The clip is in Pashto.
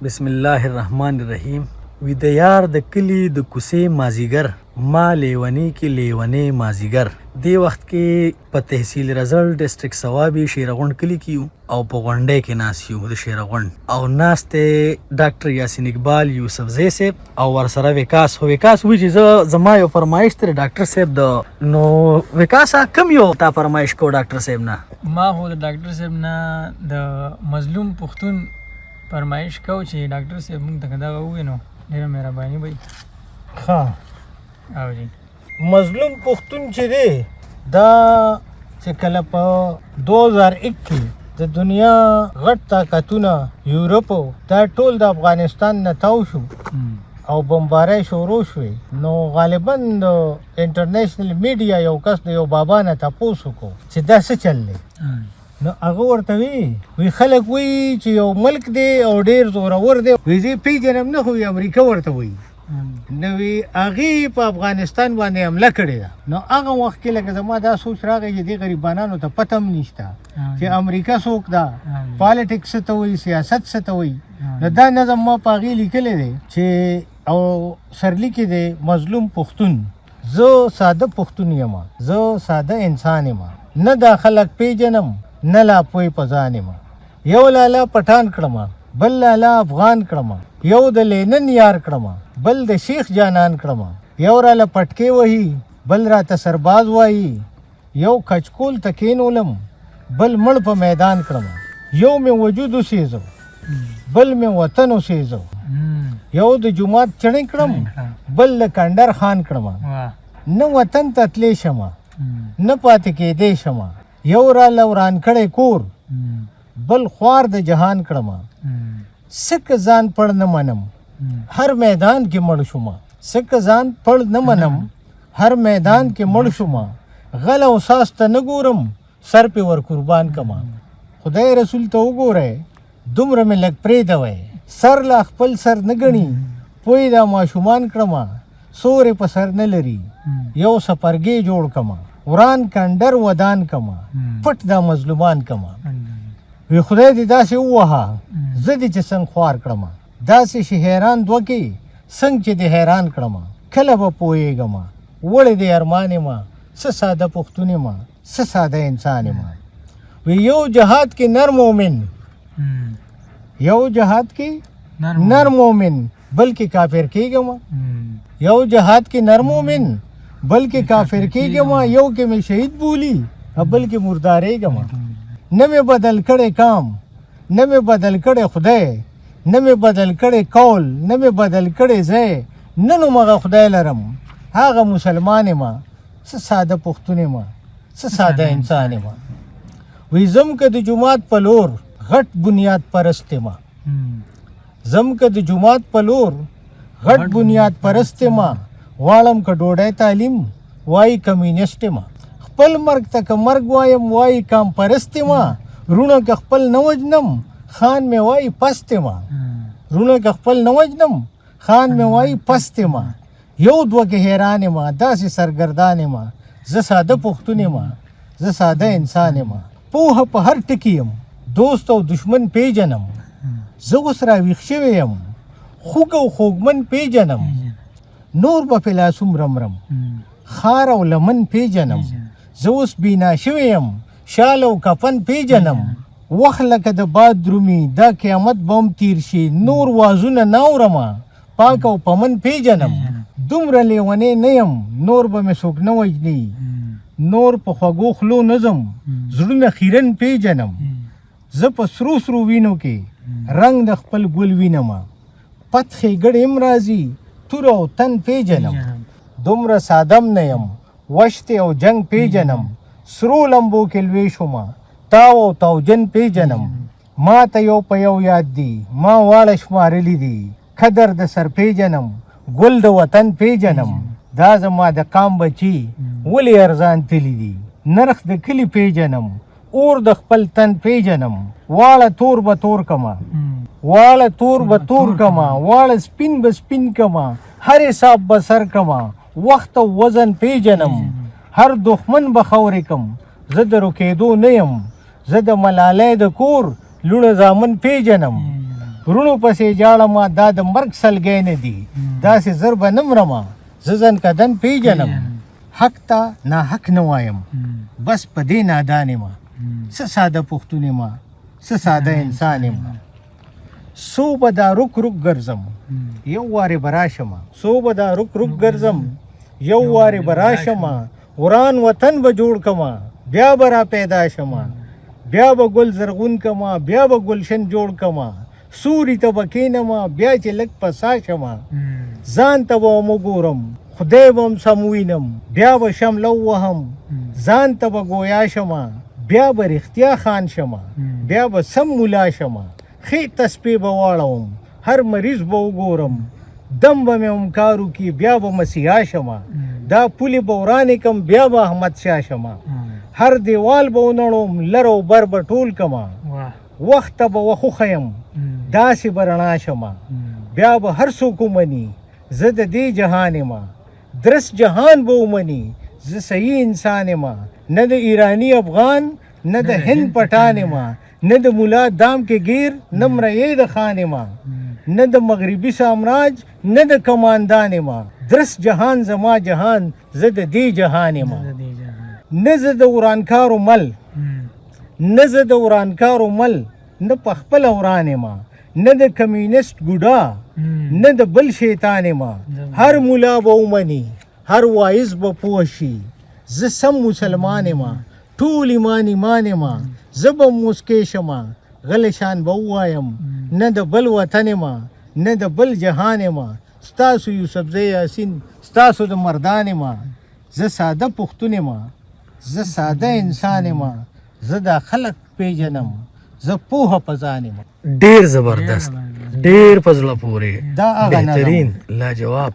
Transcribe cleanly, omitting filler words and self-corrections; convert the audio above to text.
بسم الله الرحمن الرحیم. وی د یار د کلی د کوڅې مازیګر ما لیونی کې لیونی مازیګر دی وخت کې په تحصیل رزل ډسټریکټ ثوابي شیرغونډ کلی کې او په غونډې کې ناس یو د شیرغونډ او ناسته ډاکټر یاسین اقبال یوسفزی صاحب او ورسره وکاس وی چې زما یو فرمایش تر ډاکټر صاحب د نو وکاسا کم یو تا فرمایش کو ډاکټر صاحب نه ما هو د ډاکټر صاحب نه د مظلوم پښتون فرمایش کو چې ډاکټر صاحب موږ ته دغه ووینو ډېره مهرباني وي. ښه او جی مظلوم پښتون چې دی دا چې کله په 2001 کې د دنیا غټ طاقتونه یورپو دا ټول د افغانستان نه تاو شو او بمبارۍ شروع شوې نو غالبا د انټرنیشنل میډیا یو کس د یو بابا نه تپوس وکړو چې دا څه چل دی نو هغه ورته وی خلک وی چې یو ملک دی او ډیر زورور دی وی زه پیژنم نه خو امریکا ورته وی نو وی هغې په افغانستان باندې حمله کړې ده نو هغه وخت کې لکه زما دا سوچ راغی چې دې غریبانانو ته پته هم نشته چې امریکا څوک ده پالیټکس څه ته وایي سیاست څه ته وایي نو دا نظم ما په هغې لیکلی دی چې او سرلیکې دی مظلوم پښتون زه ساده پښتون یم زه ساده انسان یم نه دا خلک پیژنم نه لا پوی په ځان یم یو لالا پټان کړم بل لالا افغان کړم یو د لینن یار کړم بل د شیخ جانان کړم یو راله پټکې وهي بل راته سرباز وایي یو کچکول ته کینولم بل مړ په میدان کړم یو مې وجود اوسېزو بل مې وطن اوسېزو یو د جومات چڼې کړم بل د کندر خان کړم نه وطن ته تللی شمه نه پاتې کېدی شمه یو راله وران کړی کور بل خوار د جهان کړم سکه ځان پړ نه منم هر میدان کې مړ شوم سکه ځان پړ نه منم هر میدان کې مړ شوم غل او ساس ته نه ګورم سر په ور قربان کما خدای رسول ته وګوره دومره مې لږ پرېږدوی سر لا خپل سر نه ګڼي پوی دا ماشومان کړم سورې په سر نه لري یو سپرګې جوړ کما وران کندر ودان کما پټ دا مظلومان کما وی خدای دې داسې ووهه زه دې چې څنګه خوار کړم داسې شي حیران دوه کې څنګه چې دې حیران کړم کله به پوهېږم وړې دې ارمان یم څه ساده پښتون یم څه ساده انسان یم وی یو جهاد کې نر مومن یو جهاد کې نر مومن بلکې کافر کېږم یو جهاد کې نر مومن بلکې کافر کېږم یو کې مې شهید بولی بلکې مردارېږم نه مې بدل کړی کام نه مې بدل کړی خدای نه مې بدل کړی قول نه مې بدل کړی ځای نه نو مغه خدای لرم هغه مسلمان یم څه ساده پښتون یم څه ساده انسان یم وی زم که د جومات په لور غټ بنیاد پرست یم زم که د جومات په لور غټ بنیاد پرست یم واړم که ډوډۍ تعلیم وایي کمیونیسټ یم خپل مرګ ته که مرګ وایم وایي کام پرست یم رونه که خپل نه وجنم خان مې وایي پست یم رونه که خپل نه وجنم خان مې وایي پست یم یو دوه کې حیران یم داسې سرګردان یم زه ساده پښتون یم زه ساده انسان یم پوهه په هر ټکي یم دوست او دشمن پیژنم زه اوس راویښ شوی یم خوږ او خوږمن پیژنم نور به په لاسوم رمرم خار او لمن پیژنم زه اوس بینا شوی یم شال او کفن پیژنم وخت لکه د باد درومي دا قیامت به هم تیر شي نور وازونه نه اورمه پاک او پمن پیژنم دومره لیونی نه یم نور به مې څوک نه وژني نور په خوږو خلو نه ځم زړونه خیرن پیژنم زه په سرو سرو وینو کې رنګ د خپل ګل وینم پت ښېګړې هم راځي تور او تن پیژنم دومره سادم نه یم وشت او جنگ پیژنم سرو لمبو کې لوی شوم تاو او تاوجن پیژنم ما ته یو په یو یاد دي ما واړه شمارلی دي قدر د سر پیژنم ګل د وطن پیژنم دا زما د قام بچي ولې ارزان تللی دي نرخ د کلي پیژنم اور د خپل تن پیژنم واړه تور به تور کما واړه تور به تور کما واړه سپین به سپین کما هر حساب به سر کما وخت او وزن پیژنم هر دښمن به خورې کم زه د رکېدو نه یم زه د ملالۍ د کور لوڼه زامن پیژنم ورونو پسې جاړم دا د مرګ سلګی نه دي داسې زر به نه مرمه زه ځن کدن پیژنم حق ته ناحق نه وایم بس په دې نادان یم څه ساده پښتون یم څه ساده انسان یم سو به دا رک رک ګرځم یو وارې به راشم سو به دا رک رک ګرځم یو وارې به راشم وران وطن به جوړ کما بیا به را پیدا شم بیا به ګل زرغون کما بیا به گلشن جوړ کما سوري ته به کښېنم بیا چې لږ په سا شم ځان ته به وګورم خدای به هم سم وینم بیا به شمله ووهم ځان ته به ګویا شم بیا به رښتیا خان شم بیا به سم ملا شم ښې تسپې به واړوم هر مریض به وګورم دم به مې امکار وکړي بیا به مسیحا شم دا پولې به ورانې کم بیا به احمدشاه شم هر دیوال به ونړوم لر او بر به ټول کما وخت ته به وخوښیم داسې به رڼا شم بیا به هر څوک ومني زه د دې جهان یم درست جهان به ومني زه صحیح انسان یم نه د ایرانی افغان نه د هند پټان یم نه د مولا دام کې گیر نه مرئیې د خان یم نه د مغربي سامراج نه د کماندان یم درست جهان زما جهان زه د دې جهان یم نه زه د ورانکارو مل نه زه د ورانکارو مل نه په خپله وران یم نه د کمیونست ګوډا نه د بل شیطان یم هر مولا به ومني هر وایز به پوه شي زه سم مسلمان یم ټول ایمان ایمان یم زه به موسکی شم غلی شان به ووایم نه د بل وطن یم نه د بل جهان یم ستاسو یوسفزی یاسین ستاسو د مردان یم زه ساده پښتون یم زه ساده انسان یم زه دا خلق پیژنم زه پوهه په ځان یم ډیر زبردست ډیر په زړه پورې دا هغه نظم بهترین لاجواب